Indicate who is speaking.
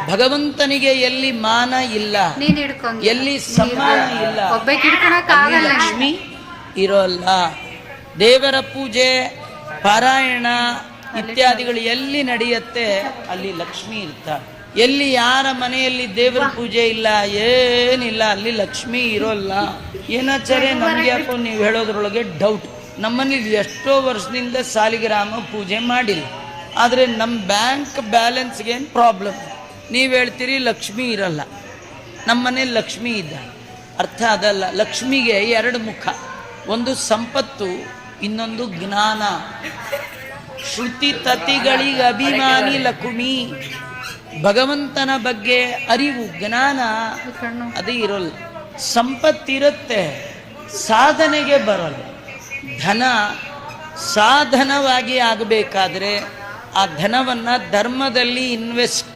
Speaker 1: ಭಗವಂತನಿಗೆ ಎಲ್ಲಿ ಮಾನ ಇಲ್ಲ, ಎಲ್ಲಿ ಸಮ್ಮಾನ ಇಲ್ಲ, ಅಲ್ಲಿ ಲಕ್ಷ್ಮಿ ಇರೋಲ್ಲ. ದೇವರ ಪೂಜೆ ಪಾರಾಯಣ ಇತ್ಯಾದಿಗಳು ಎಲ್ಲಿ ನಡೆಯುತ್ತೆ ಅಲ್ಲಿ ಲಕ್ಷ್ಮಿ ಇರ್ತಾಳೆ. ಎಲ್ಲಿ ಯಾರ ಮನೆಯಲ್ಲಿ ದೇವರ ಪೂಜೆ ಇಲ್ಲ, ಏನಿಲ್ಲ, ಅಲ್ಲಿ ಲಕ್ಷ್ಮಿ ಇರೋಲ್ಲ. ಏನಾಚಾರ್ಯ ನಮ್ಗೆ ಯಾಕೋ ನೀವು ಹೇಳೋದ್ರೊಳಗೆ ಡೌಟ್. ನಮ್ಮನೇಲಿ ಎಷ್ಟೋ ವರ್ಷದಿಂದ ಸಾಲಿಗ್ರಾಮ ಪೂಜೆ ಮಾಡಿಲ್ಲ, ಆದರೆ ನಮ್ಮ ಬ್ಯಾಂಕ್ ಬ್ಯಾಲೆನ್ಸ್ಗೇನು ಪ್ರಾಬ್ಲಮ್. ನೀವು ಹೇಳ್ತೀರಿ ಲಕ್ಷ್ಮಿ ಇರಲ್ಲ. ನಮ್ಮನೇಲಿ ಲಕ್ಷ್ಮಿ ಇದ್ದ ಅರ್ಥ ಅದಲ್ಲ. ಲಕ್ಷ್ಮಿಗೆ ಎರಡು ಮುಖ, ಒಂದು ಸಂಪತ್ತು, ಇನ್ನೊಂದು ಜ್ಞಾನ. ಶ್ರುತಿ ತತಿಗಳಿಗೆ ಅಭಿಮಾನಿ ಲಕ್ಷ್ಮಿ. ಭಗವಂತನ ಬಗ್ಗೆ ಅರಿವು ಜ್ಞಾನ ಅದು ಇರೋಲ್ಲ. ಸಂಪತ್ತಿರುತ್ತೆ, ಸಾಧನೆಗೆ ಬರೋಲ್ಲ. ಧನ ಸಾಧನವಾಗಿ ಆಗಬೇಕಾದ್ರೆ ಆ ಧನವನ್ನು ಧರ್ಮದಲ್ಲಿ ಇನ್ವೆಸ್ಟ್